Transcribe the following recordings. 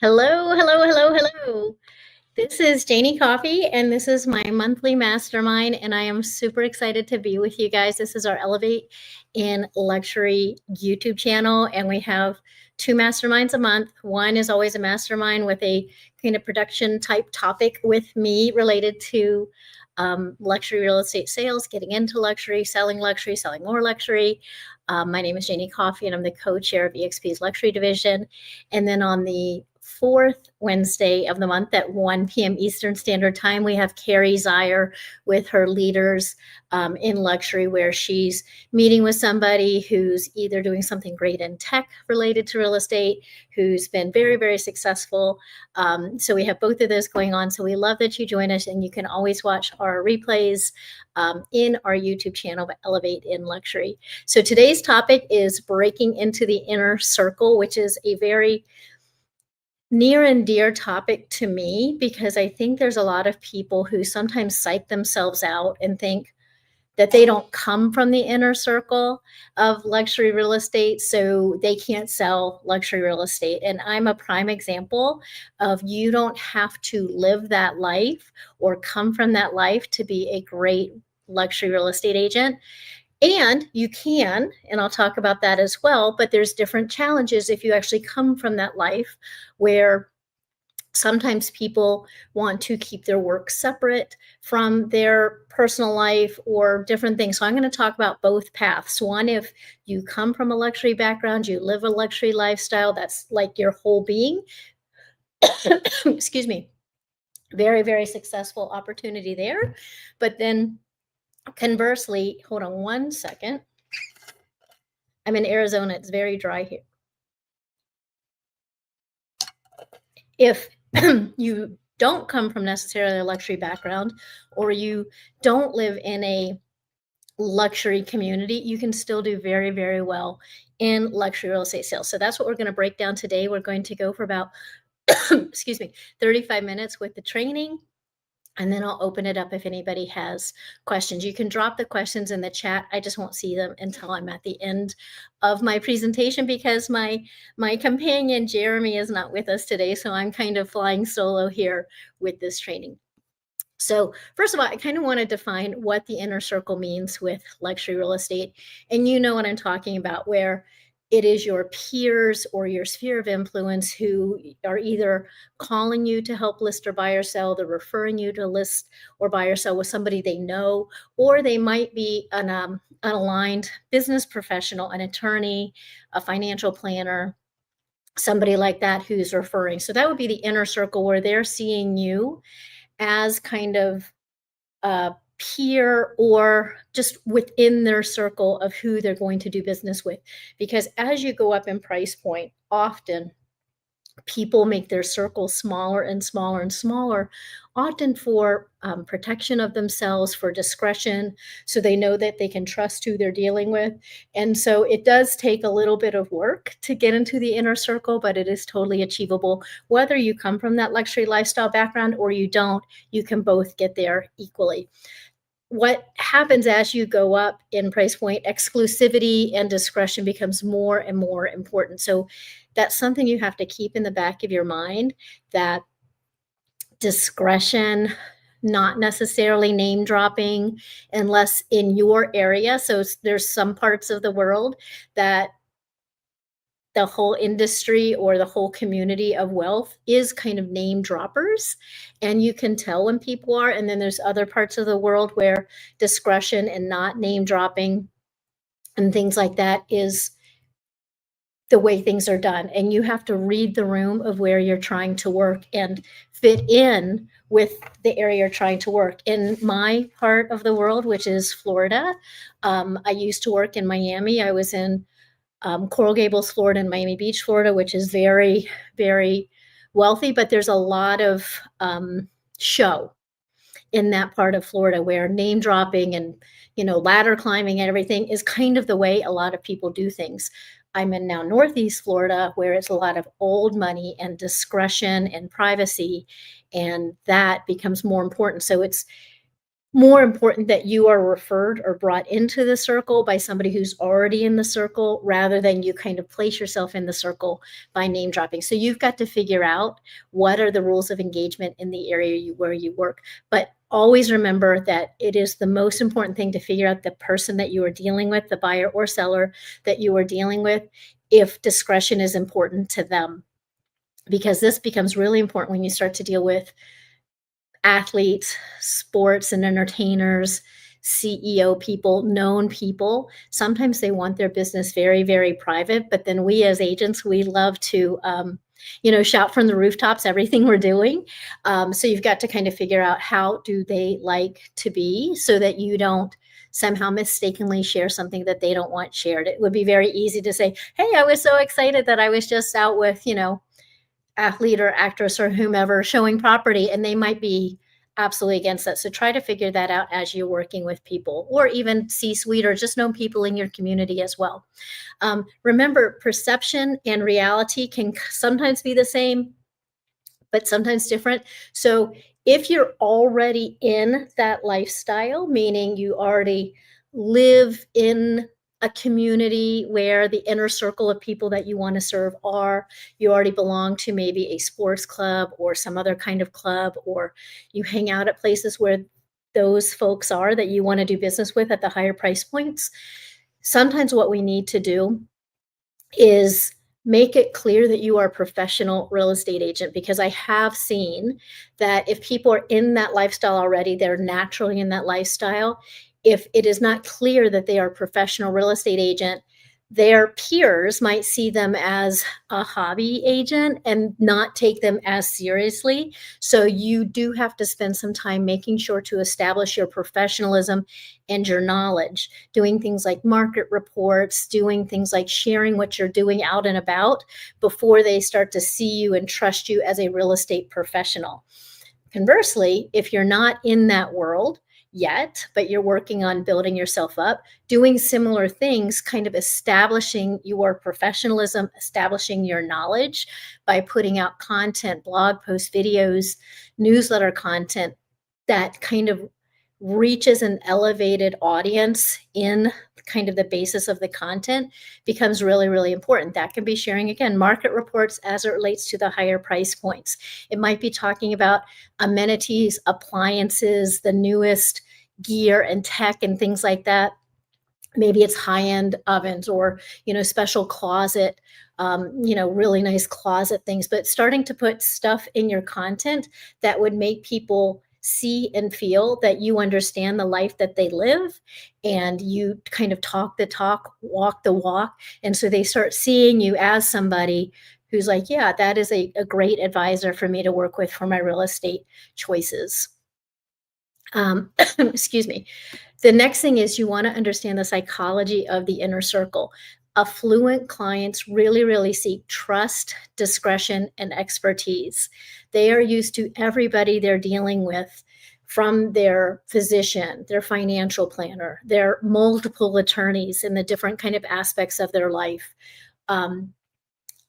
Hello, hello, hello, hello. This is Janie Coffee, and this is my monthly mastermind, and I am super excited to be with you guys. This is our Elevate in Luxury YouTube channel, and we have two masterminds a month. One is always a mastermind with a kind of production type topic with me related to luxury real estate sales, getting into luxury, selling more luxury. My name is Janie Coffey, and I'm the co-chair of EXP's luxury division. And then on the fourth Wednesday of the month at 1 p.m. Eastern Standard Time, we have Carrie Zier with her leaders in luxury, where she's meeting with somebody who's either doing something great in tech related to real estate, who's been very, very successful. So we have both of those going on. So we love that you join us, and you can always watch our replays in our YouTube channel, Elevate in Luxury. So today's topic is breaking into the inner circle, which is a very near and dear topic to me, because I think there's a lot of people who sometimes psych themselves out and think that they don't come from the inner circle of luxury real estate, so they can't sell luxury real estate. And I'm a prime example of, you don't have to live that life or come from that life to be a great luxury real estate agent. And you can, and I'll talk about that as well, but there's different challenges if you actually come from that life, where sometimes people want to keep their work separate from their personal life or different things. So I'm going to talk about both paths. One, if you come from a luxury background, you live a luxury lifestyle, that's like your whole being. Excuse me. Very, very successful opportunity there. But then conversely, hold on one second. I'm in Arizona. It's very dry here. If you don't come from necessarily a luxury background, or you don't live in a luxury community, you can still do very, very well in luxury real estate sales. So that's what we're going to break down today. We're going to go for about, excuse me, 35 minutes with the training. And then I'll open it up if anybody has questions. You can drop the questions in the chat. I just won't see them until I'm at the end of my presentation, because my companion, Jeremy, is not with us today. So I'm kind of flying solo here with this training. So first of all, I kind of want to define what the inner circle means with luxury real estate. And you know what I'm talking about, where it is your peers or your sphere of influence who are either calling you to help list or buy or sell, they're referring you to list or buy or sell with somebody they know, or they might be an aligned business professional, an attorney, a financial planner, somebody like that who's referring. So that would be the inner circle, where they're seeing you as kind of a peer or just within their circle of who they're going to do business with. Because as you go up in price point, often people make their circle smaller and smaller and smaller, often for protection of themselves, for discretion, so they know that they can trust who they're dealing with. And so it does take a little bit of work to get into the inner circle, but it is totally achievable. Whether you come from that luxury lifestyle background or you don't, you can both get there equally. What happens as you go up in price point, exclusivity and discretion becomes more and more important. So that's something you have to keep in the back of your mind, that discretion, not necessarily name dropping, unless in your area. So there's some parts of the world that the whole industry or the whole community of wealth is kind of name droppers, and you can tell when people are. And then there's other parts of the world where discretion and not name dropping and things like that is the way things are done. And you have to read the room of where you're trying to work and fit in with the area you're trying to work. In my part of the world, which is Florida, I used to work in Miami. I was in Coral Gables, Florida, and Miami Beach, Florida, which is very, very wealthy, but there's a lot of show in that part of Florida, where name dropping and, ladder climbing and everything is kind of the way a lot of people do things. I'm in now Northeast Florida, where it's a lot of old money and discretion and privacy, and that becomes more important. So it's more important that you are referred or brought into the circle by somebody who's already in the circle rather than you kind of place yourself in the circle by name dropping. So you've got to figure out what are the rules of engagement in the area where you work. But always remember that it is the most important thing to figure out the person that you are dealing with, the buyer or seller that you are dealing with, if discretion is important to them. Because this becomes really important when you start to deal with athletes, sports and entertainers, CEO people, known people. Sometimes they want their business very, very private, but then we as agents, we love to, shout from the rooftops everything we're doing. So you've got to kind of figure out how do they like to be so that you don't somehow mistakenly share something that they don't want shared. It would be very easy to say, hey, I was so excited that I was just out with, athlete or actress or whomever showing property, and they might be absolutely against that. So try to figure that out as you're working with people, or even C-suite, or just know people in your community as well. Remember, perception and reality can sometimes be the same, but sometimes different. So if you're already in that lifestyle, meaning you already live in a community where the inner circle of people that you want to serve are, you already belong to maybe a sports club or some other kind of club, or you hang out at places where those folks are that you want to do business with at the higher price points. Sometimes what we need to do is make it clear that you are a professional real estate agent, because I have seen that if people are in that lifestyle already, they're naturally in that lifestyle. If it is not clear that they are a professional real estate agent, their peers might see them as a hobby agent and not take them as seriously. So you do have to spend some time making sure to establish your professionalism and your knowledge, doing things like market reports, doing things like sharing what you're doing out and about before they start to see you and trust you as a real estate professional. Conversely, if you're not in that world yet, but you're working on building yourself up, doing similar things, kind of establishing your professionalism, establishing your knowledge by putting out content, blog posts, videos, newsletter content that kind of reaches an elevated audience in kind of the basis of the content becomes really, really important. That can be sharing, again, market reports as it relates to the higher price points. It might be talking about amenities, appliances, the newest gear and tech and things like that. Maybe it's high-end ovens or, special closet, really nice closet things, but starting to put stuff in your content that would make people see and feel that you understand the life that they live, and you kind of talk the talk, walk the walk. And so they start seeing you as somebody who's like, yeah, that is a great advisor for me to work with for my real estate choices. Excuse me. The next thing is you want to understand the psychology of the inner circle. Affluent clients really, really seek trust, discretion, and expertise. They are used to everybody they're dealing with, from their physician, their financial planner, their multiple attorneys in the different kind of aspects of their life. Um,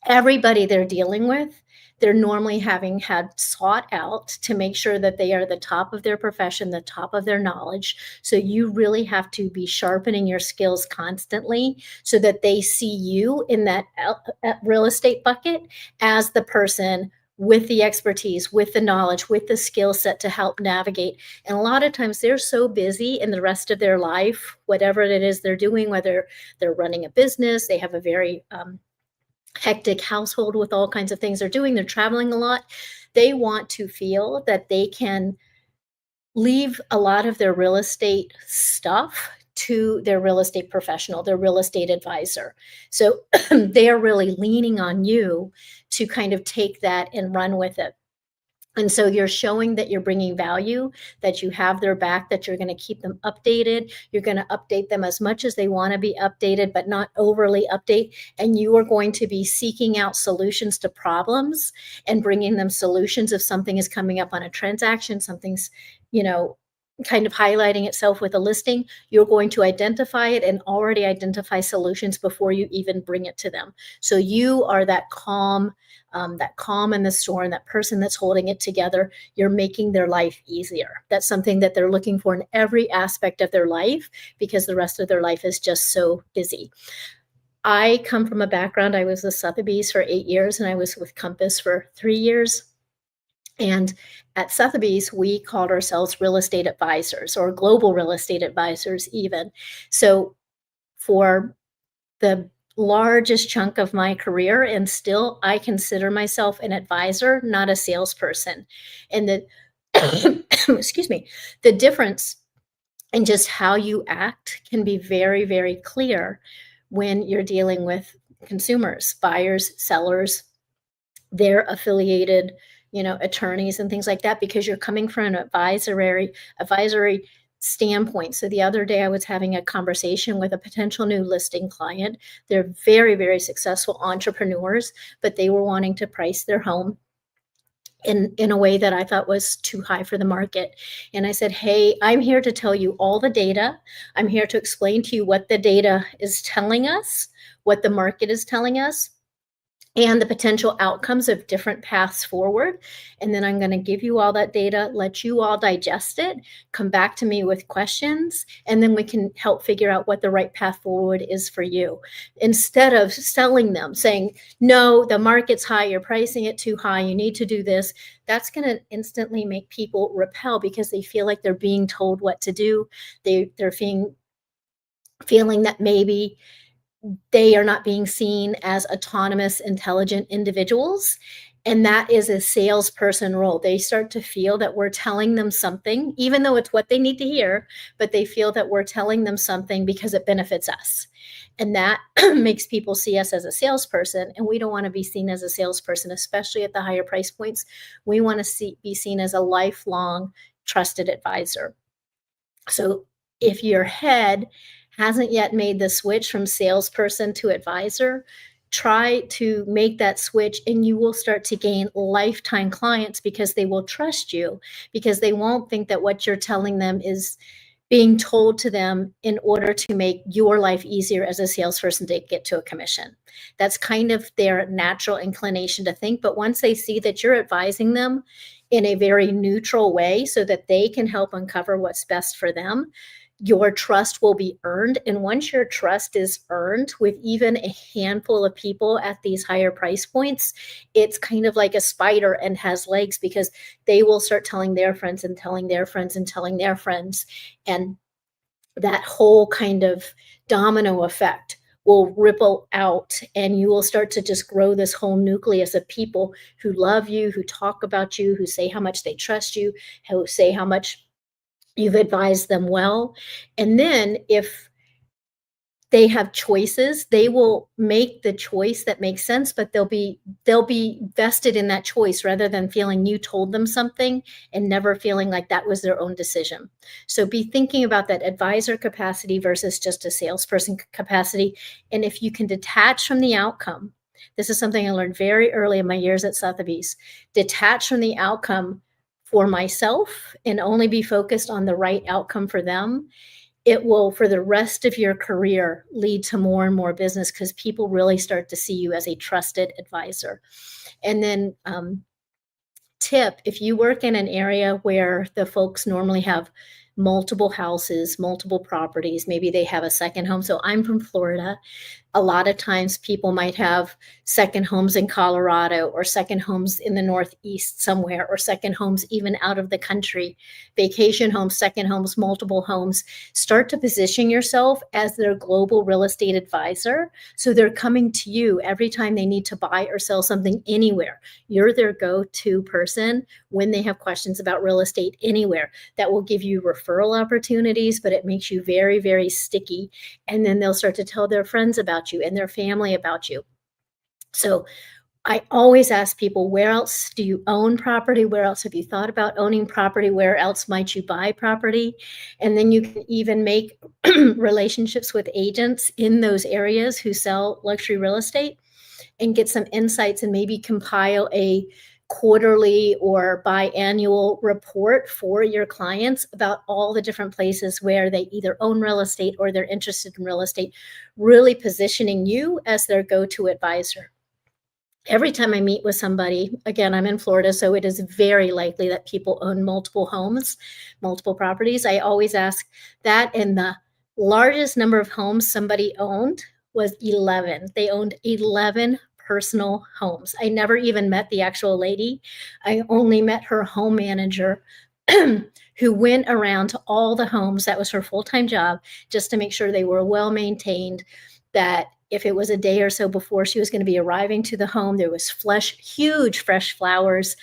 Everybody they're dealing with, they're normally having had sought out to make sure that they are the top of their profession, the top of their knowledge. So you really have to be sharpening your skills constantly so that they see you in that real estate bucket as the person with the expertise, with the knowledge, with the skill set to help navigate. And a lot of times they're so busy in the rest of their life, whatever it is they're doing, whether they're running a business, they have a very hectic household with all kinds of things they're doing, they're traveling a lot. They want to feel that they can leave a lot of their real estate stuff to their real estate professional, their real estate advisor. So they are really leaning on you to kind of take that and run with it. And so you're showing that you're bringing value, that you have their back, that you're going to keep them updated. You're going to update them as much as they want to be updated, but not overly update. And you are going to be seeking out solutions to problems and bringing them solutions if something is coming up on a transaction, something's, kind of highlighting itself with a listing, you're going to identify it and already identify solutions before you even bring it to them. So you are that calm in the store, and that person that's holding it together. You're making their life easier. That's something that they're looking for in every aspect of their life, because the rest of their life is just so busy. I come from a background, I was with Sotheby's for 8 years, and I was with Compass for 3 years. And at Sotheby's, we called ourselves real estate advisors, or global real estate advisors even. So for the largest chunk of my career, and still, I consider myself an advisor, not a salesperson. And the excuse me, the difference in just how you act can be very, very clear when you're dealing with consumers, buyers, sellers, their affiliated, attorneys and things like that, because you're coming from an advisory standpoint. So the other day I was having a conversation with a potential new listing client. They're very, very successful entrepreneurs, but they were wanting to price their home in a way that I thought was too high for the market. And I said, hey, I'm here to tell you all the data. I'm here to explain to you what the data is telling us, what the market is telling us, and the potential outcomes of different paths forward. And then I'm going to give you all that data, let you all digest it, come back to me with questions, and then we can help figure out what the right path forward is for you. Instead of selling them, saying, no, the market's high, you're pricing it too high, you need to do this, that's going to instantly make people repel, because they feel like they're being told what to do. They're feeling that maybe they are not being seen as autonomous, intelligent individuals. And that is a salesperson role. They start to feel that we're telling them something, even though it's what they need to hear, but they feel that we're telling them something because it benefits us. And that makes people see us as a salesperson. And we don't want to be seen as a salesperson, especially at the higher price points. We want to be seen as a lifelong trusted advisor. So if your head hasn't yet made the switch from salesperson to advisor, try to make that switch, and you will start to gain lifetime clients, because they will trust you, because they won't think that what you're telling them is being told to them in order to make your life easier as a salesperson to get to a commission. That's kind of their natural inclination to think. But once they see that you're advising them in a very neutral way so that they can help uncover what's best for them, your trust will be earned. And once your trust is earned with even a handful of people at these higher price points, it's kind of like a spider and has legs, because they will start telling their friends and telling their friends and telling their friends. And that whole kind of domino effect will ripple out, and you will start to just grow this whole nucleus of people who love you, who talk about you, who say how much they trust you, who say how much you've advised them well. And then if they have choices, they will make the choice that makes sense, but they'll be vested in that choice, rather than feeling you told them something and never feeling like that was their own decision. So be thinking about that advisor capacity versus just a salesperson capacity. And if you can detach from the outcome, this is something I learned very early in my years at Sotheby's, detach from the outcome for myself and only be focused on the right outcome for them, it will, for the rest of your career, lead to more and more business, because people really start to see you as a trusted advisor. And then tip, if you work in an area where the folks normally have multiple houses, multiple properties, maybe they have a second home. So I'm from Florida. A lot of times people might have second homes in Colorado, or second homes in the Northeast somewhere, or second homes even out of the country, vacation homes, second homes, multiple homes. Start to position yourself as their global real estate advisor. So they're coming to you every time they need to buy or sell something anywhere. You're their go-to person when they have questions about real estate anywhere. That will give you referral opportunities, but it makes you very, very sticky. And then they'll start to tell their friends about you and their family about you. So I always ask people, where else do you own property? Where else have you thought about owning property? Where else might you buy property? And then you can even make relationships with agents in those areas who sell luxury real estate, and get some insights, and maybe compile a quarterly or biannual report for your clients about all the different places where they either own real estate or they're interested in real estate, really positioning you as their go-to advisor. Every time I meet with somebody, again, I'm in Florida, so it is very likely that people own multiple homes, multiple properties. I always ask that, and the largest number of homes somebody owned was 11. They owned 11 personal homes. I never even met the actual lady. I only met her home manager who went around to all the homes. That was her full-time job, just to make sure they were well maintained, that if it was a day or so before she was going to be arriving to the home, there was huge fresh flowers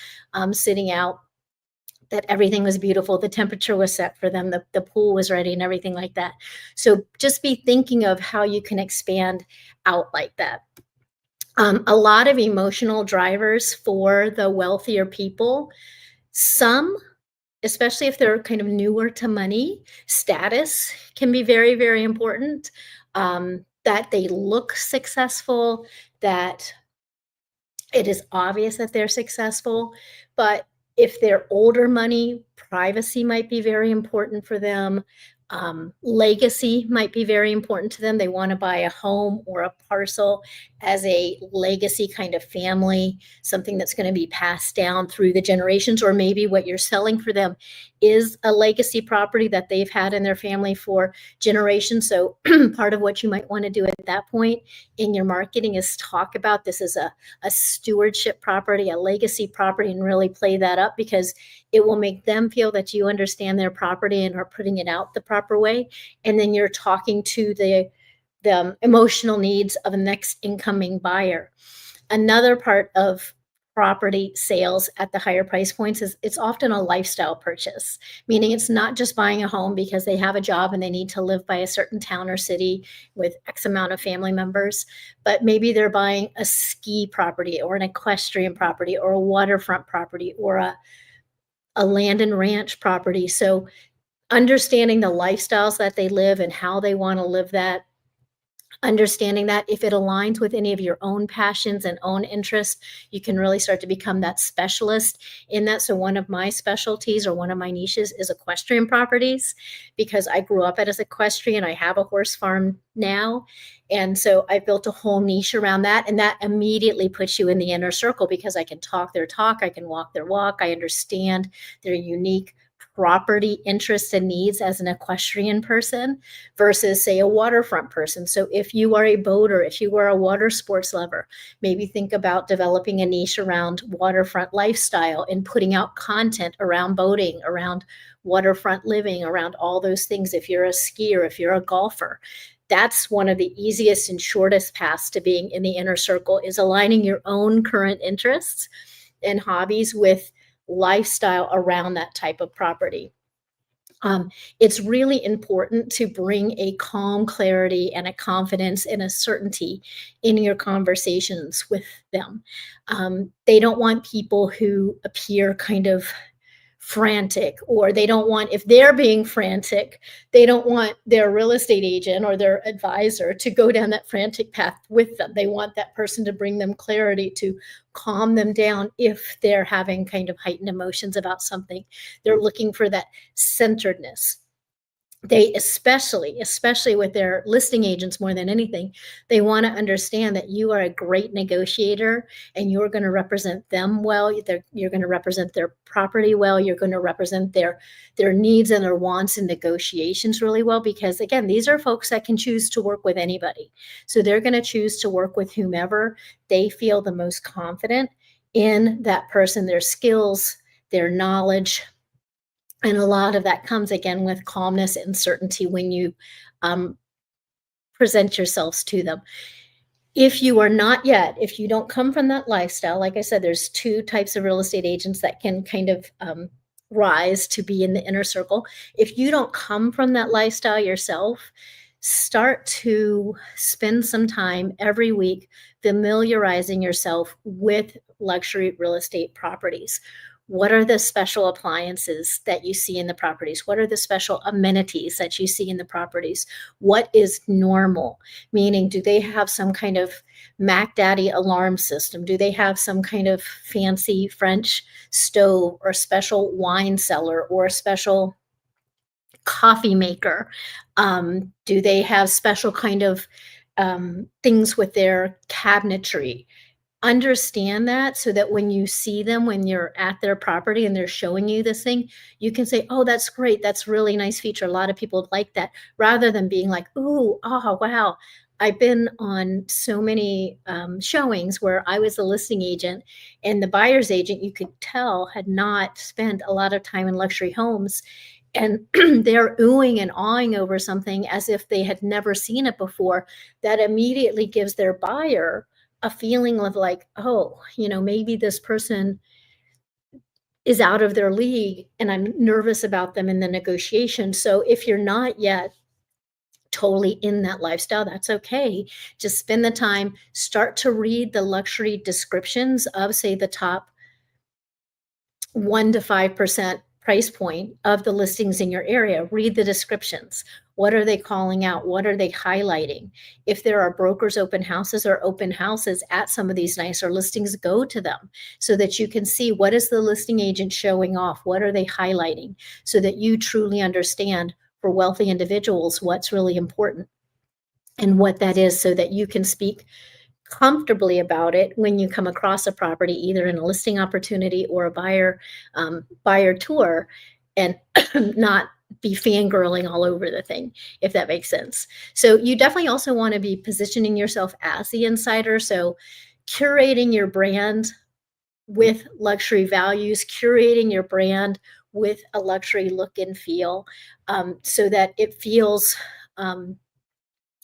sitting out, that everything was beautiful. The temperature was set for them. The pool was ready and everything like that. So just be thinking of how you can expand out like that. A lot of emotional drivers for the wealthier people. Some, especially if they're kind of newer to money, status can be very, very important. That they look successful, that it is obvious that they're successful. But if they're older money, privacy might be very important for them. Legacy might be very important to them. They want to buy a home or a parcel as a legacy kind of family, something that's going to be passed down through the generations, or maybe what you're selling for them is a legacy property that they've had in their family for generations. So part of what you might want to do at that point in your marketing is talk about this as a stewardship property, a legacy property, and really play that up, because it will make them feel that you understand their property and are putting it out the proper way. And then you're talking to the emotional needs of the next incoming buyer. Another part of property sales at the higher price points is it's often a lifestyle purchase, meaning it's not just buying a home because they have a job and they need to live by a certain town or city with X amount of family members, but maybe they're buying a ski property or an equestrian property or a waterfront property or a land and ranch property. So understanding the lifestyles that they live and how they want to live that, understanding that if it aligns with any of your own passions and own interests, you can really start to become that specialist in that. So one of my specialties, or one of my niches, is equestrian properties, because I grew up as equestrian. I have a horse farm now. And so I built a whole niche around that. And that immediately puts you in the inner circle, because I can talk their talk, I can walk their walk, I understand their unique property interests and needs as an equestrian person versus, say, a waterfront person. So if you are a boater, if you are a water sports lover, maybe think about developing a niche around waterfront lifestyle and putting out content around boating, around waterfront living, around all those things. If you're a skier, if you're a golfer, that's one of the easiest and shortest paths to being in the inner circle, is aligning your own current interests and hobbies with lifestyle around that type of property. It's really important to bring a calm clarity and a confidence and a certainty in your conversations with them. They don't want people who appear kind of frantic, or they don't want, if they're being frantic, they don't want their real estate agent or their advisor to go down that frantic path with them. They want that person to bring them clarity, to calm them down if they're having kind of heightened emotions about something. They're looking for that centeredness. They especially with their listing agents, more than anything, they want to understand that you are a great negotiator and you're going to represent them well. You're going to represent their property well. You're going to represent their needs and their wants and negotiations really well, because again, these are folks that can choose to work with anybody. So they're going to choose to work with whomever they feel the most confident in that person, their skills, their knowledge. And a lot of that comes, again, with calmness and certainty when you present yourselves to them. If you are not yet, if you don't come from that lifestyle, like I said, there's two types of real estate agents that can kind of rise to be in the inner circle. If you don't come from that lifestyle yourself, start to spend some time every week familiarizing yourself with luxury real estate properties. What are the special appliances that you see in the properties? What are the special amenities that you see in the properties? What is normal? Meaning, do they have some kind of Mac Daddy alarm system? Do they have some kind of fancy French stove or special wine cellar or a special coffee maker? Do they have special kind of things with their cabinetry? Understand that so that when you see them, when you're at their property and they're showing you this thing, you can say, "Oh, that's great. That's really nice feature. A lot of people like that," rather than being like, "Ooh, oh, wow." I've been on so many showings where I was a listing agent and the buyer's agent, you could tell, had not spent a lot of time in luxury homes. And they're oohing and awing over something as if they had never seen it before. That immediately gives their buyer a feeling of like, oh, maybe this person is out of their league and I'm nervous about them in the negotiation. So if you're not yet totally in that lifestyle, that's okay. Just spend the time, start to read the luxury descriptions of, say, the top 1 to 5% price point of the listings in your area. Read the descriptions. What are they calling out? What are they highlighting? If there are brokers open houses or open houses at some of these nicer listings, go to them so that you can see what is the listing agent showing off? What are they highlighting? So that you truly understand, for wealthy individuals, what's really important and what that is, so that you can speak comfortably about it when you come across a property, either in a listing opportunity or a buyer tour, and not be fangirling all over the thing, if that makes sense. So you definitely also want to be positioning yourself as the insider. So curating your brand with luxury values, curating your brand with a luxury look and feel, so that it feels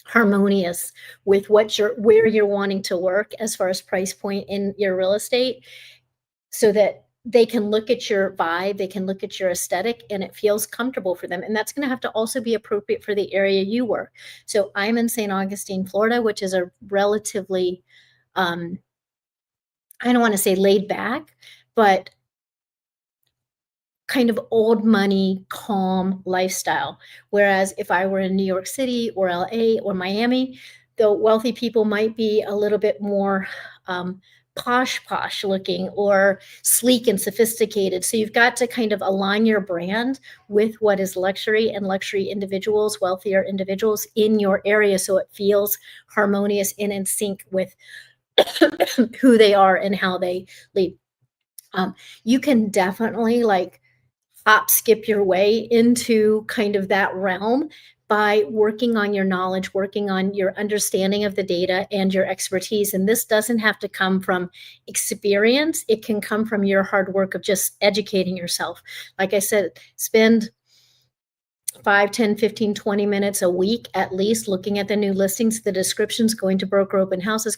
harmonious with where you're wanting to work as far as price point in your real estate, so that they can look at your vibe, they can look at your aesthetic, and it feels comfortable for them. And that's going to have to also be appropriate for the area you work. So I'm in St. Augustine, Florida, which is a relatively, I don't want to say laid back, but kind of old money, calm lifestyle. Whereas if I were in New York City or LA or Miami, the wealthy people might be a little bit more posh looking or sleek and sophisticated. So you've got to kind of align your brand with what is luxury and luxury individuals, wealthier individuals in your area, so it feels harmonious and in sync with who they are and how they lead. You can definitely like hop skip your way into kind of that realm by working on your knowledge, working on your understanding of the data and your expertise. And this doesn't have to come from experience. It can come from your hard work of just educating yourself. Like I said, spend 5, 10, 15, 20 minutes a week at least looking at the new listings, the descriptions, going to broker open houses,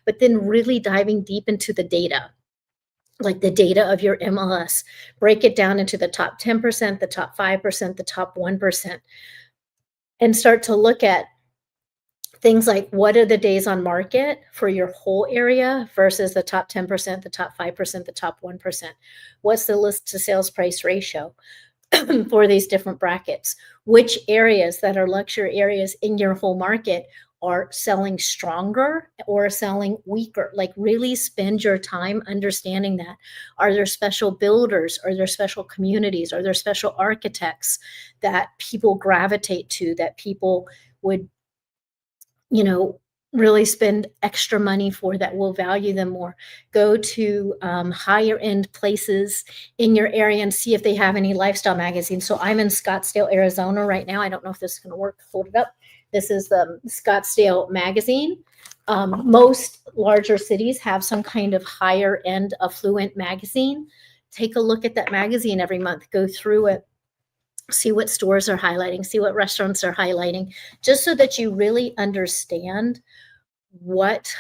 but then really diving deep into the data, like the data of your MLS. Break it down into the top 10%, the top 5%, the top 1%, and start to look at things like, what are the days on market for your whole area versus the top 10%, the top 5%, the top 1%? What's the list to sales price ratio for these different brackets? Which areas that are luxury areas in your whole market are selling stronger or selling weaker? Like, really spend your time understanding that. Are there special builders? Are there special communities? Are there special architects that people gravitate to, that people would, you know, really spend extra money for, that will value them more? Go to higher end places in your area and see if they have any lifestyle magazines. So I'm in Scottsdale, Arizona right now. I don't know if this is going to work. Hold it up. This is the Scottsdale magazine. Most larger cities have some kind of higher end affluent magazine. Take a look at that magazine every month. Go through it. See what stores are highlighting, see what restaurants are highlighting, just so that you really understand what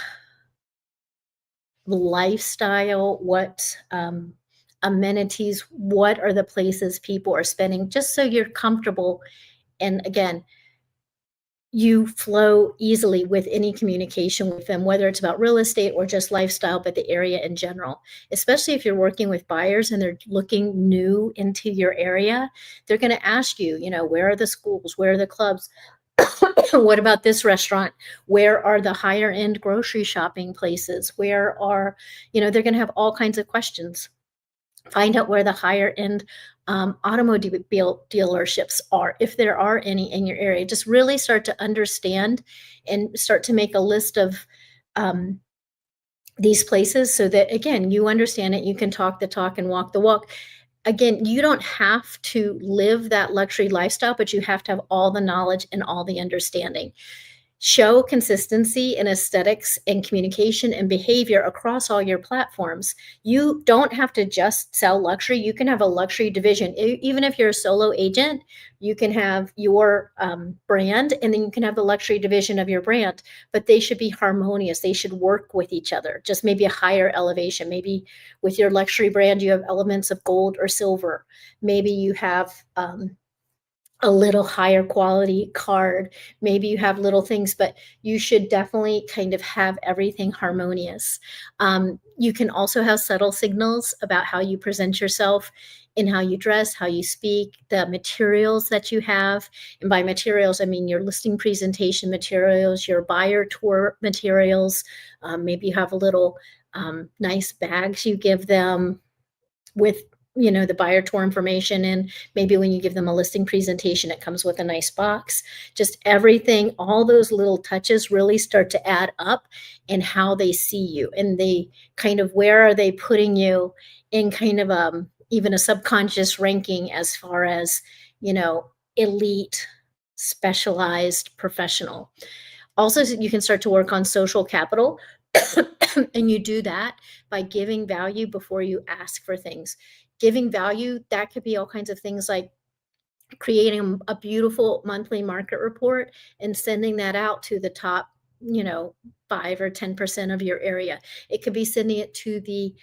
lifestyle, what amenities, what are the places people are spending, just so you're comfortable. And again, you flow easily with any communication with them, whether it's about real estate or just lifestyle, but the area in general. Especially if you're working with buyers and they're looking new into your area, they're going to ask you, where are the schools? Where are the clubs? What about this restaurant? Where are the higher end grocery shopping places? Where are, they're going to have all kinds of questions. Find out where the higher end automobile dealerships are, if there are any in your area. Just really start to understand and start to make a list of um, these places so that, again, you understand it. You can talk the talk and walk the walk. Again, you don't have to live that luxury lifestyle, but you have to have all the knowledge and all the understanding. Show consistency in aesthetics and communication and behavior across all your platforms. You don't have to just sell luxury. You can have a luxury division. Even if you're a solo agent, you can have your brand, and then you can have the luxury division of your brand, but they should be harmonious. They should work with each other, just maybe a higher elevation. Maybe with your luxury brand, you have elements of gold or silver. Maybe you have a little higher quality card. Maybe you have little things, but you should definitely kind of have everything harmonious. You can also have subtle signals about how you present yourself in how you dress, how you speak, the materials that you have. And by materials, I mean your listing presentation materials, your buyer tour materials. Maybe you have a little nice bags you give them with the buyer tour information, and maybe when you give them a listing presentation it comes with a nice box. Just everything, all those little touches really start to add up in how they see you, and they kind of, where are they putting you in kind of even a subconscious ranking as far as elite, specialized, professional. Also, you can start to work on social capital. And you do that by giving value before you ask for things. Giving value, that could be all kinds of things like creating a beautiful monthly market report and sending that out to the top, 5 or 10% of your area. It could be sending it to the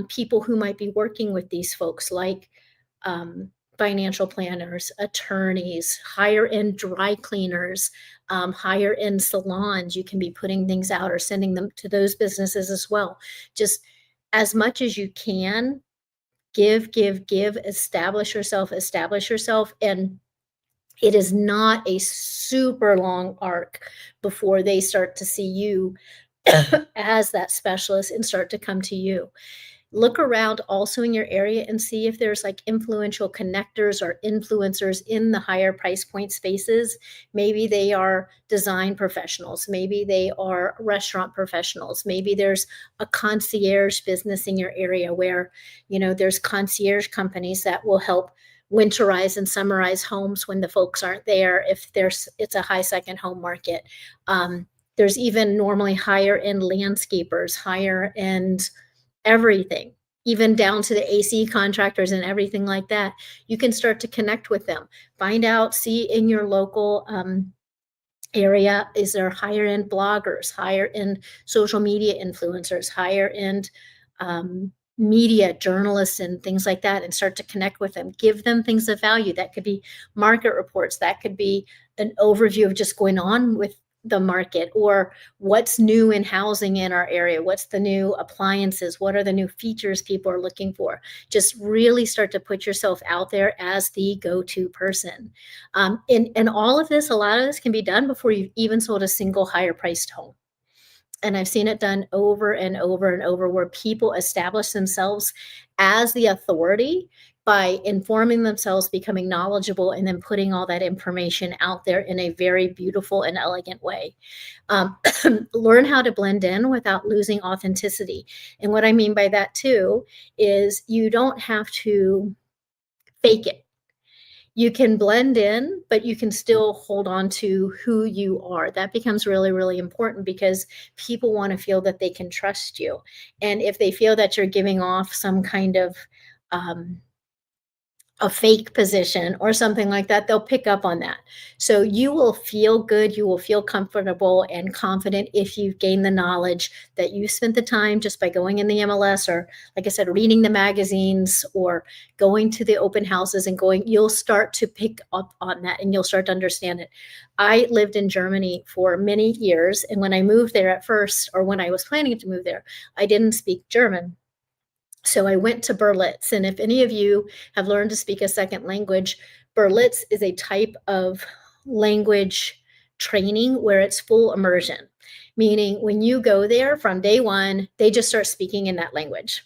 people who might be working with these folks, like financial planners, attorneys, higher end dry cleaners, higher end salons. You can be putting things out or sending them to those businesses as well. Just as much as you can, give, give, give, establish yourself, establish yourself. And it is not a super long arc before they start to see you as that specialist and start to come to you. Look around also in your area and see if there's like influential connectors or influencers in the higher price point spaces. Maybe they are design professionals. Maybe they are restaurant professionals. Maybe there's a concierge business in your area where, there's concierge companies that will help winterize and summarize homes when the folks aren't there, if it's a high second home market. There's even normally higher end landscapers, higher end everything, even down to the AC contractors and everything like that. You can start to connect with them. Find out, see in your local area, is there higher end bloggers, higher end social media influencers, higher end media journalists and things like that, and start to connect with them. Give them things of value. That could be market reports. That could be an overview of just going on with the market, or what's new in housing in our area. What's the new appliances? What are the new features people are looking for? Just really start to put yourself out there as the go-to person. And all of this, a lot of this can be done before you've even sold a single higher priced home. And I've seen it done over and over and over, where people establish themselves as the authority by informing themselves, becoming knowledgeable, and then putting all that information out there in a very beautiful and elegant way. Learn how to blend in without losing authenticity. And what I mean by that too is you don't have to fake it. You can blend in, but you can still hold on to who you are. That becomes really, really important, because people want to feel that they can trust you. And if they feel that you're giving off some kind of a fake position or something like that, they'll pick up on that. So you will feel good, you will feel comfortable and confident if you've gained the knowledge that you spent the time just by going in the MLS, or like I said, reading the magazines or going to the open houses and going, you'll start to pick up on that and you'll start to understand it. I lived in Germany for many years, and when I moved there at first, or when I was planning to move there, I didn't speak German. So I went to Berlitz, and if any of you have learned to speak a second language, Berlitz is a type of language training where it's full immersion, meaning when you go there from day one, they just start speaking in that language.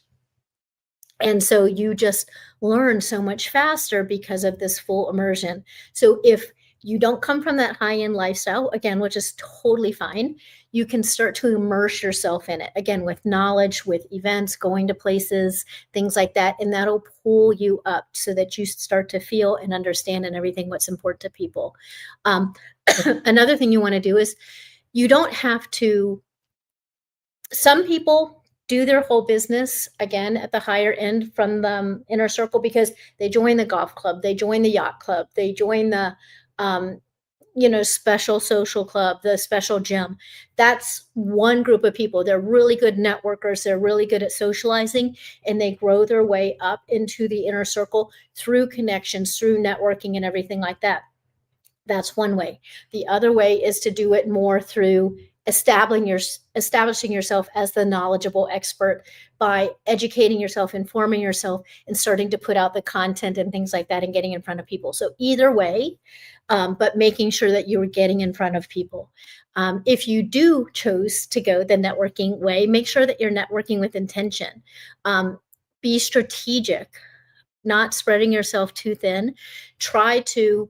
And so you just learn so much faster because of this full immersion. So if you don't come from that high end lifestyle, again, which is totally fine, you can start to immerse yourself in it again with knowledge, with events, going to places, things like that. And that'll pull you up so that you start to feel and understand and everything what's important to people. Um, another thing you want to do is you don't have to, some people do their whole business again at the higher end from the inner circle because they join the golf club, they join the yacht club, they join the um, special social club, the special gym. That's one group of people. They're really good networkers, they're really good at socializing, and they grow their way up into the inner circle through connections, through networking and everything like that. That's one way. The other way is to do it more through establishing yourself as the knowledgeable expert by educating yourself, informing yourself, and starting to put out the content and things like that and getting in front of people. So either way, but making sure that you're getting in front of people. If you do choose to go the networking way, make sure that you're networking with intention. Be strategic, not spreading yourself too thin. Try to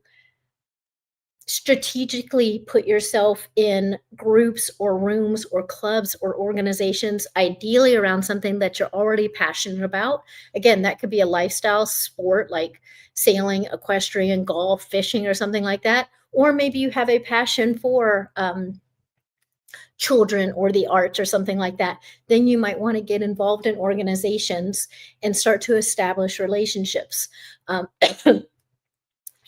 strategically put yourself in groups or rooms or clubs or organizations, ideally around something that you're already passionate about. Again, that could be a lifestyle sport like sailing, equestrian, golf, fishing, or something like that. Or maybe you have a passion for children or the arts or something like that. Then you might want to get involved in organizations and start to establish relationships.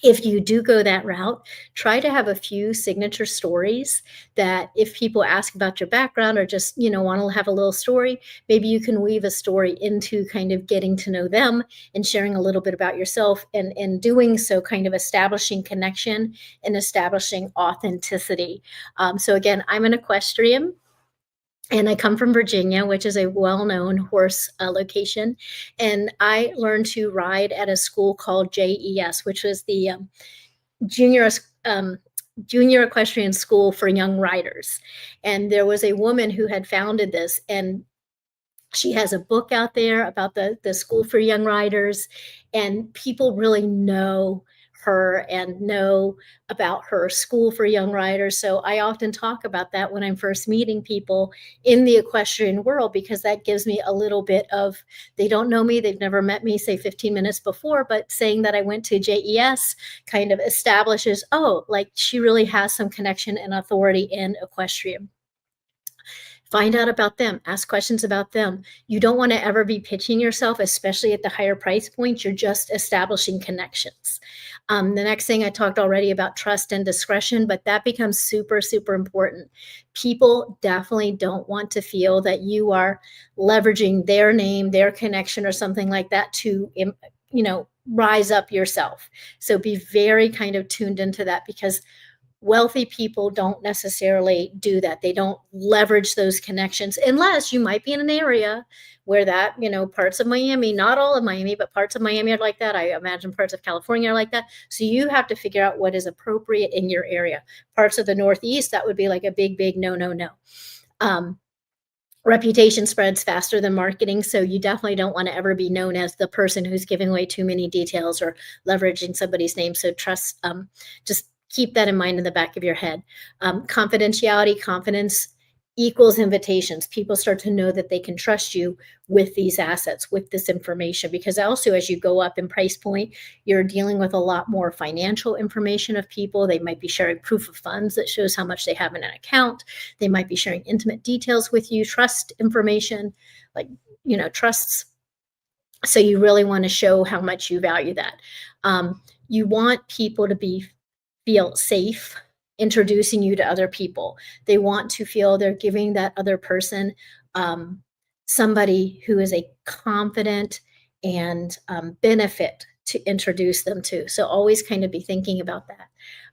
If you do go that route, try to have a few signature stories that if people ask about your background or just, want to have a little story, maybe you can weave a story into kind of getting to know them and sharing a little bit about yourself, and in doing so kind of establishing connection and establishing authenticity. So again, I'm an equestrian. And I come from Virginia, which is a well-known horse location. And I learned to ride at a school called JES, which was the junior um, junior equestrian school for young riders. And there was a woman who had founded this, and she has a book out there about the school for young riders, and people really know her and know about her school for young riders. So I often talk about that when I'm first meeting people in the equestrian world, because that gives me a little bit of, they don't know me, they've never met me, say 15 minutes before, but saying that I went to JES kind of establishes, oh, like she really has some connection and authority in equestrian. Find out about them, ask questions about them. You don't want to ever be pitching yourself, especially at the higher price points. You're just establishing connections. The next thing, I talked already about trust and discretion, but that becomes super, super important. People definitely don't want to feel that you are leveraging their name, their connection, or something like that to, rise up yourself. So be very kind of tuned into that, because wealthy people don't necessarily do that. They don't leverage those connections unless you might be in an area where that, parts of Miami, not all of Miami, but parts of Miami are like that. I imagine parts of California are like that. So you have to figure out what is appropriate in your area. Parts of the Northeast, that would be like a big, big no, no, no. Reputation spreads faster than marketing. So you definitely don't want to ever be known as the person who's giving away too many details or leveraging somebody's name. So trust, just keep that in mind in the back of your head. Confidentiality, confidence equals invitations. People start to know that they can trust you with these assets, with this information, because also as you go up in price point, you're dealing with a lot more financial information of people. They might be sharing proof of funds that shows how much they have in an account. They might be sharing intimate details with you, trust information, like, trusts So you really want to show how much you value that. You want people to feel safe introducing you to other people. They want to feel they're giving that other person um, somebody who is a confident and benefit to introduce them to. So always kind of be thinking about that.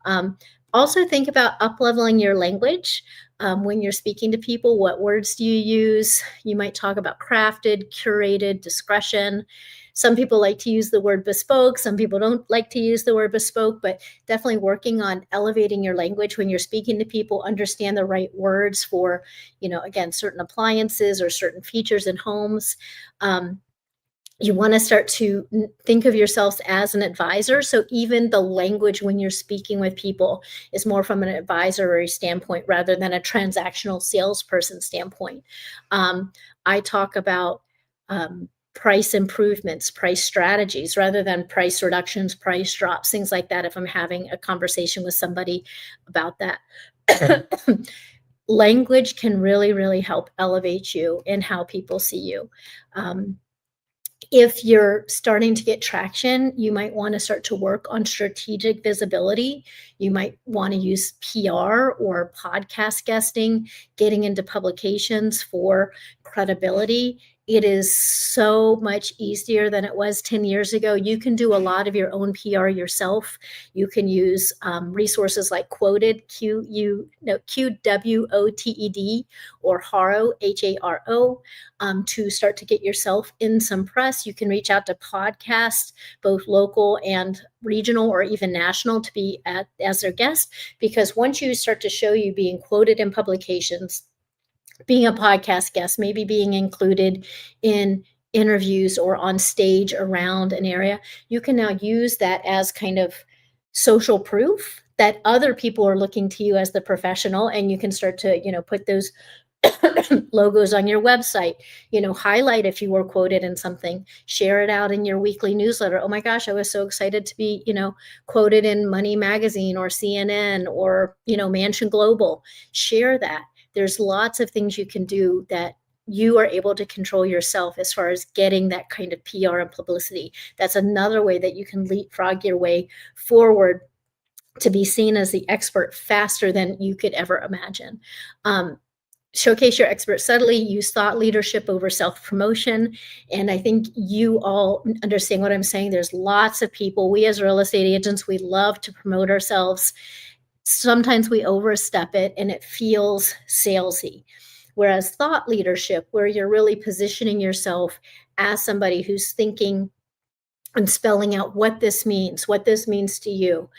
Um, Also think about up leveling your language. When you're speaking to people, what words do you use? You might talk about crafted, curated, discretion. Some people like to use the word bespoke. Some people don't like to use the word bespoke, but definitely working on elevating your language when you're speaking to people, understand the right words for, again, certain appliances or certain features in homes. You want to start to think of yourselves as an advisor. So even the language when you're speaking with people is more from an advisory standpoint rather than a transactional salesperson standpoint. Um, I talk about price improvements, price strategies rather than price reductions, price drops, things like that. If I'm having a conversation with somebody about that. Language can really, really help elevate you in how people see you. If you're starting to get traction, you might want to start to work on strategic visibility. You might want to use PR or podcast guesting, getting into publications for credibility. It is so much easier than it was 10 years ago. You can do a lot of your own PR yourself. You can use resources like Quoted, QWOTED, or Haro, HARO, to start to get yourself in some press. You can reach out to podcasts, both local and regional or even national, to be as their guest, because once you start to show you being quoted in publications, being a podcast guest, maybe being included in interviews or on stage around an area, you can now use that as kind of social proof that other people are looking to you as the professional, and you can start to put those logos on your website, highlight if you were quoted in something, share it out in your weekly newsletter. Oh my gosh, I was so excited to be, quoted in Money Magazine or CNN or, Mansion Global. Share that. There's lots of things you can do that you are able to control yourself as far as getting that kind of PR and publicity. That's another way that you can leapfrog your way forward to be seen as the expert faster than you could ever imagine. Showcase your expert subtly, use thought leadership over self-promotion. And I think you all understand what I'm saying. There's lots of people, we as real estate agents, we love to promote ourselves. Sometimes we overstep it and it feels salesy. Whereas thought leadership, where you're really positioning yourself as somebody who's thinking and spelling out what this means to you,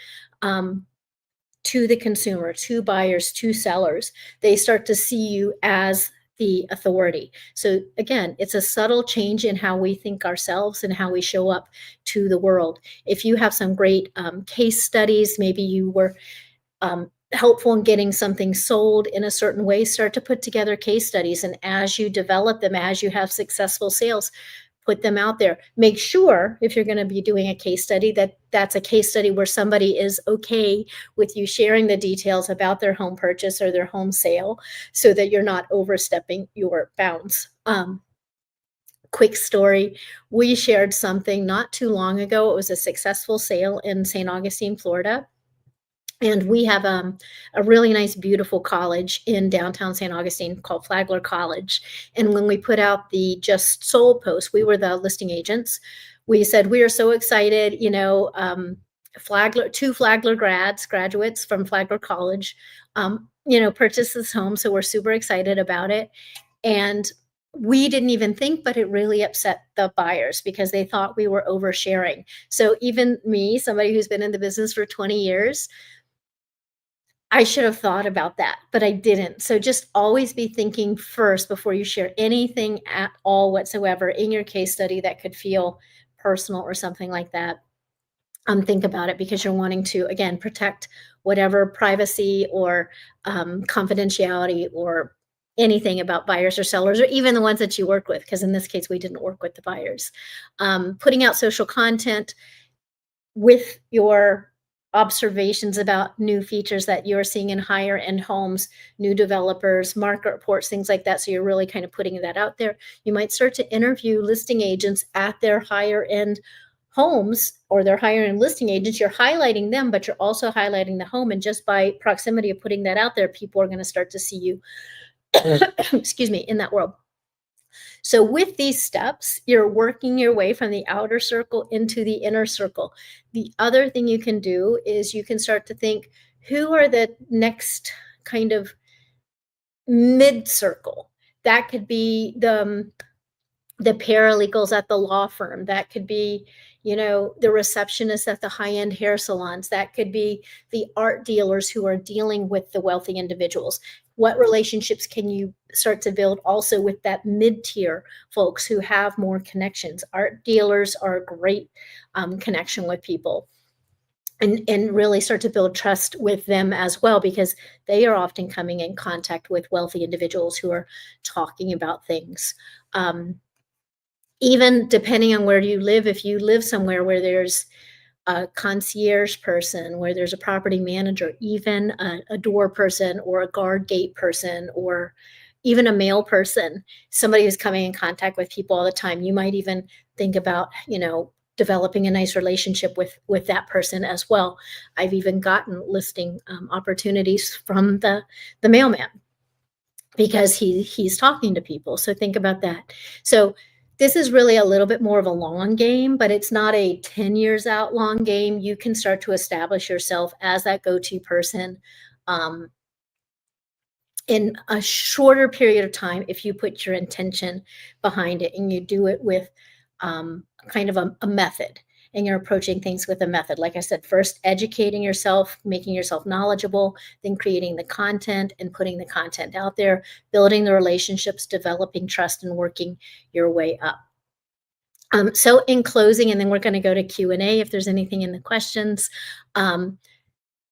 to the consumer, to buyers, to sellers, they start to see you as the authority. So again, it's a subtle change in how we think ourselves and how we show up to the world. If you have some great case studies, maybe you were helpful in getting something sold in a certain way, start to put together case studies. And as you develop them, as you have successful sales, put them out there. Make sure, if you're going to be doing a case study, that that's a case study where somebody is okay with you sharing the details about their home purchase or their home sale, so that you're not overstepping your bounds. Quick story. We shared something not too long ago. It was a successful sale in St. Augustine, Florida. And we have a really nice, beautiful college in downtown St. Augustine called Flagler College. And when we put out the just sold post, we were the listing agents. We said, we are so excited, two Flagler graduates from Flagler College, purchased this home. So we're super excited about it. And we didn't even think, but it really upset the buyers because they thought we were oversharing. So even me, somebody who's been in the business for 20 years, I should have thought about that, but I didn't. So just always be thinking first before you share anything at all whatsoever in your case study that could feel personal or something like that. Think about it, because you're wanting to, again, protect whatever privacy or confidentiality or anything about buyers or sellers, or even the ones that you work with, because in this case, we didn't work with the buyers. Putting out social content with your observations about new features that you're seeing in higher end homes, new developers, market reports, things like that. So you're really kind of putting that out there. You might start to interview listing agents at their higher end homes or their higher end listing agents. You're highlighting them, but you're also highlighting the home. And just by proximity of putting that out there, people are going to start to see you, excuse me, in that world. So with these steps, you're working your way from the outer circle into the inner circle. The other thing you can do is you can start to think, who are the next kind of mid circle? That could be the paralegals at the law firm. That could be, the receptionists at the high-end hair salons. That could be the art dealers who are dealing with the wealthy individuals. What relationships can you start to build also with that mid-tier folks who have more connections? Art dealers are a great connection with people. And really start to build trust with them as well, because they are often coming in contact with wealthy individuals who are talking about things. Even depending on where you live, if you live somewhere where there's a concierge person, where there's a property manager, even a door person or a guard gate person, or even a mail person, somebody who's coming in contact with people all the time, you might even think about, developing a nice relationship with that person as well. I've even gotten listing opportunities from the mailman because he's talking to people. So think about that. So this is really a little bit more of a long game, but it's not a 10 years out long game. You can start to establish yourself as that go-to person in a shorter period of time if you put your intention behind it and you do it with kind of a method, and you're approaching things with a method. Like I said, first educating yourself, making yourself knowledgeable, then creating the content and putting the content out there, building the relationships, developing trust, and working your way up. So in closing, and then we're going to go to Q&A if there's anything in the questions,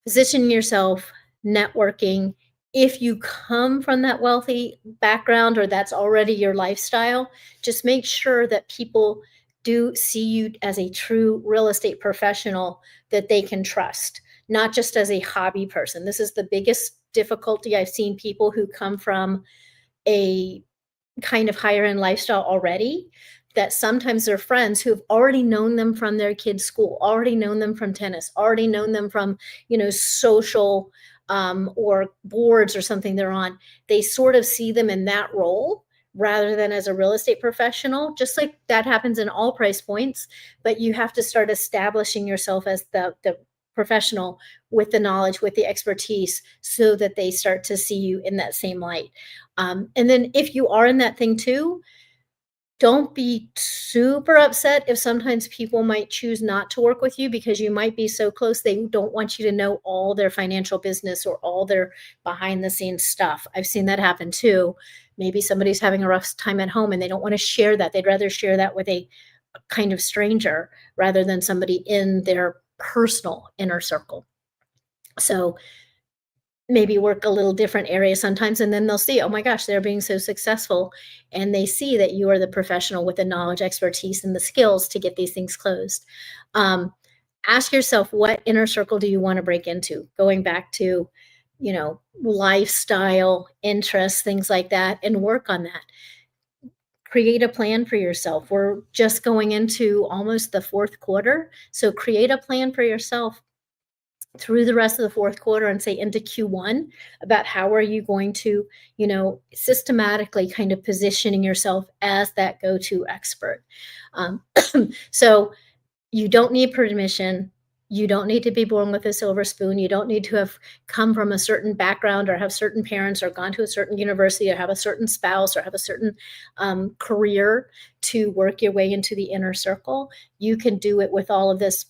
positioning yourself, networking. If you come from that wealthy background or that's already your lifestyle, just make sure that people do see you as a true real estate professional that they can trust, not just as a hobby person. This is the biggest difficulty. I've seen people who come from a kind of higher end lifestyle already, that sometimes their friends who've already known them from their kids' school, already known them from tennis, already known them from, social or boards or something they're on, they sort of see them in that role rather than as a real estate professional. Just like that happens in all price points, but you have to start establishing yourself as the professional with the knowledge, with the expertise, so that they start to see you in that same light. And then if you are in that thing too, don't be super upset if sometimes people might choose not to work with you because you might be so close they don't want you to know all their financial business or all their behind the scenes stuff. I've seen that happen too. Maybe somebody's having a rough time at home and they don't want to share that. They'd rather share that with a kind of stranger rather than somebody in their personal inner circle. So maybe work a little different area sometimes, and then they'll see, oh my gosh, they're being so successful, and they see that you are the professional with the knowledge, expertise, and the skills to get these things closed. Ask yourself, what inner circle do you want to break into? Going back to, lifestyle, interests, things like that, and work on that. Create a plan for yourself. We're just going into almost the fourth quarter, so create a plan for yourself through the rest of the fourth quarter and say into Q1 about how are you going to, systematically kind of positioning yourself as that go-to expert. So you don't need permission. You don't need to be born with a silver spoon. You don't need to have come from a certain background or have certain parents or gone to a certain university or have a certain spouse or have a certain career to work your way into the inner circle. You can do it with all of this.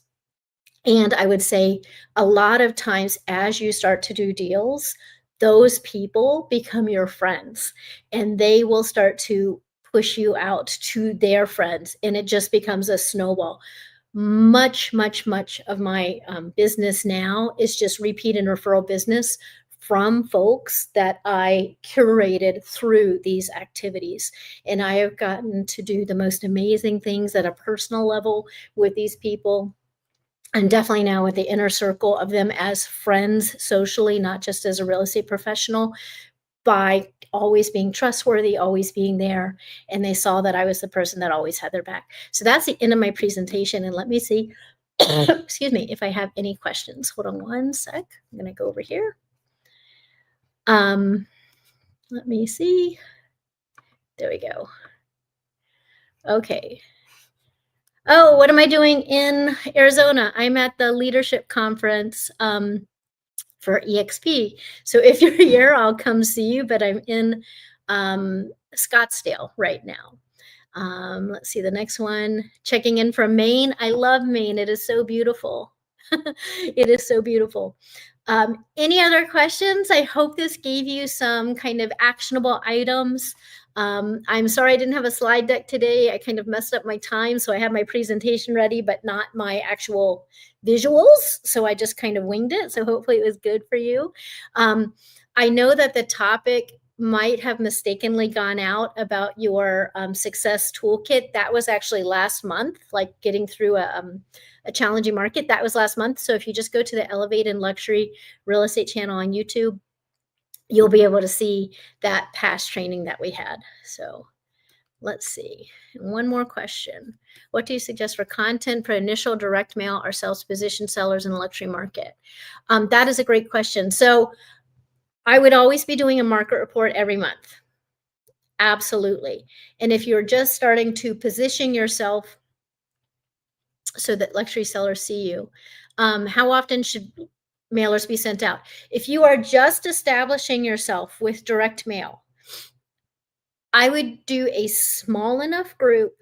And I would say a lot of times as you start to do deals, those people become your friends and they will start to push you out to their friends, and it just becomes a snowball. Much of my business now is just repeat and referral business from folks that I curated through these activities. And I have gotten to do the most amazing things at a personal level with these people. And definitely now with the inner circle of them as friends socially, not just as a real estate professional, by always being trustworthy, always being there. And they saw that I was the person that always had their back. So that's the end of my presentation. And let me see, excuse me, if I have any questions. Hold on one sec. I'm going to go over here. Let me see. There we go. Okay. Oh, what am I doing in Arizona? I'm at the leadership conference for EXP. So if you're here, I'll come see you, but I'm in Scottsdale right now. Let's see the next one. Checking in from Maine. I love Maine. It is so beautiful. It is so beautiful. Any other questions? I hope this gave you some kind of actionable items. I'm sorry I didn't have a slide deck today. I kind of messed up my time, so I have my presentation ready, but not my actual visuals. So I just kind of winged it. So hopefully it was good for you. I know that the topic might have mistakenly gone out about your success toolkit. That was actually last month, like getting through a challenging market. That was last month. So if you just go to the Elevate in Luxury Real Estate channel on YouTube, you'll be able to see that past training that we had. So let's see. One more question. What do you suggest for content for initial direct mail or self-positioned sellers in the luxury market? That is a great question. So I would always be doing a market report every month. Absolutely. And if you're just starting to position yourself so that luxury sellers see you, how often should mailers be sent out? If you are just establishing yourself with direct mail, I would do a small enough group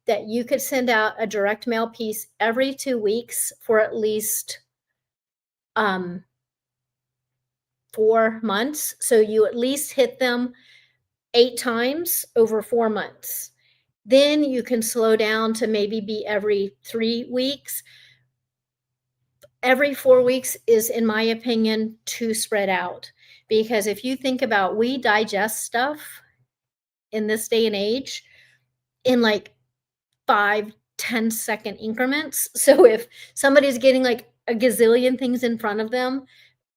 that you could send out a direct mail piece every 2 weeks for at least 4 months. So you at least hit them 8 times over 4 months. Then you can slow down to maybe be every 3 weeks. Every 4 weeks is, in my opinion, too spread out. Because if you think about, we digest stuff in this day and age in like 5-10 second increments. So if somebody's getting like a gazillion things in front of them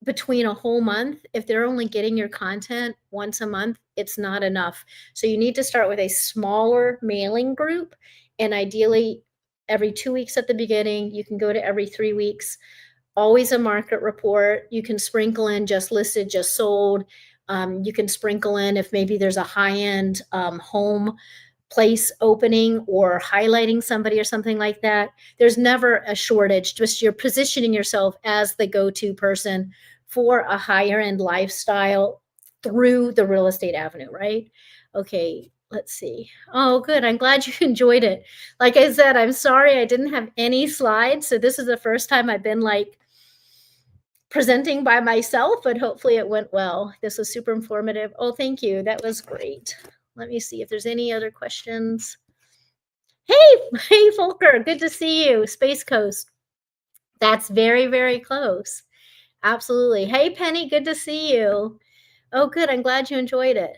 between a whole month, if they're only getting your content once a month, it's not enough. So you need to start with a smaller mailing group, and ideally every 2 weeks at the beginning. You can go to every 3 weeks. Always a market report. You can sprinkle in just listed, just sold. You can sprinkle in if maybe there's a high-end home place opening or highlighting somebody or something like that. There's never a shortage. Just you're positioning yourself as the go-to person for a higher end lifestyle through the real estate avenue, right? Okay, let's see. Oh, good. I'm glad you enjoyed it. Like I said, I'm sorry I didn't have any slides. So this is the first time I've been like presenting by myself, but hopefully it went well. This was super informative. Oh, thank you. That was great. Let me see if there's any other questions. Hey, Volker, good to see you. Space Coast. That's very, very close. Absolutely. Hey, Penny, good to see you. Oh, good. I'm glad you enjoyed it.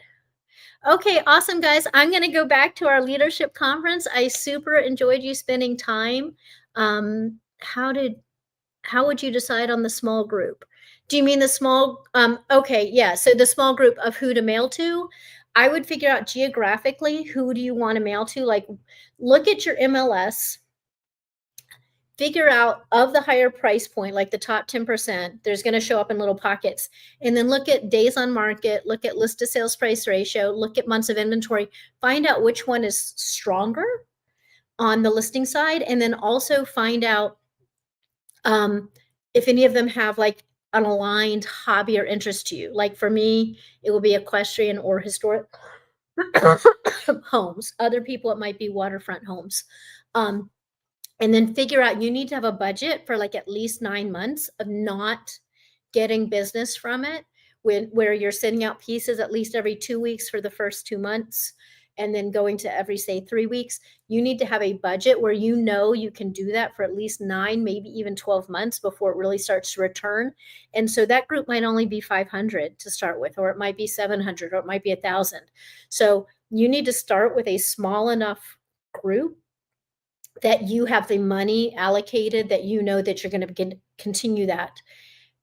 Okay, awesome, guys. I'm going to go back to our leadership conference. I super enjoyed you spending time. How would you decide on the small group? Do you mean the small? Okay, yeah. So the small group of who to mail to, I would figure out geographically who do you want to mail to. Like, look at your MLS, figure out of the higher price point, like the top 10%, there's going to show up in little pockets. And then look at days on market, look at list to sales price ratio, look at months of inventory, find out which one is stronger on the listing side, and then also find out if any of them have like an aligned hobby or interest to you. Like for me, it will be equestrian or historic homes. Other people, it might be waterfront homes. And then figure out, you need to have a budget for like at least 9 months of not getting business from it, where you're sending out pieces at least every 2 weeks for the first 2 months, and then going to every, say, 3 weeks. You need to have a budget where you know you can do that for at least 9, maybe even 12 months before it really starts to return. And so that group might only be 500 to start with, or it might be 700, or it might be 1,000. So you need to start with a small enough group that you have the money allocated, that you know that you're going to continue that,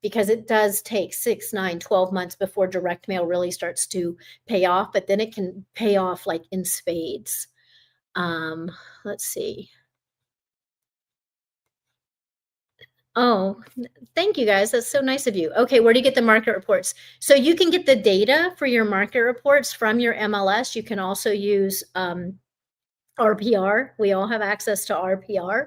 because it does take 6, 9, 12 months before direct mail really starts to pay off, but then it can pay off like in spades. Let's see. Oh, thank you guys. That's so nice of you. Okay, where do you get the market reports? So you can get the data for your market reports from your MLS. You can also use RPR. We all have access to RPR.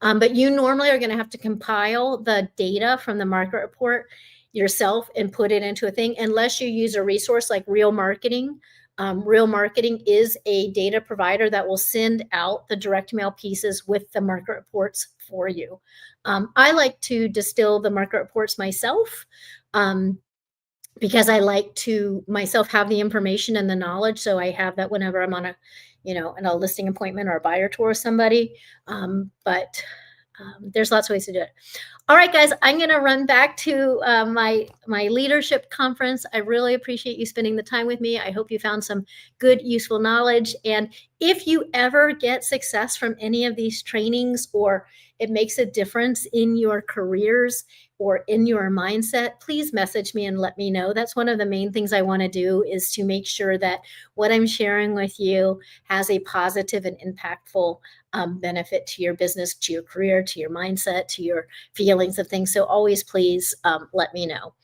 But you normally are going to have to compile the data from the market report yourself and put it into a thing, unless you use a resource like Real Marketing. Real Marketing is a data provider that will send out the direct mail pieces with the market reports for you. I like to distill the market reports myself. Because I like to myself have the information and the knowledge. So I have that whenever I'm on a, in a listing appointment or a buyer tour with somebody. But there's lots of ways to do it. All right, guys, I'm going to run back to my leadership conference. I really appreciate you spending the time with me. I hope you found some good, useful knowledge. And if you ever get success from any of these trainings, or it makes a difference in your careers or in your mindset, please message me and let me know. That's one of the main things I want to do, is to make sure that what I'm sharing with you has a positive and impactful benefit to your business, to your career, to your mindset, to your feelings of things. So always please let me know.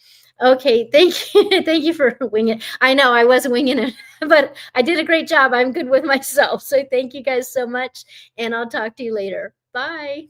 Okay, thank you. Thank you for winging it. I know I was winging it, but I did a great job. I'm good with myself. So thank you guys so much, and I'll talk to you later. Bye.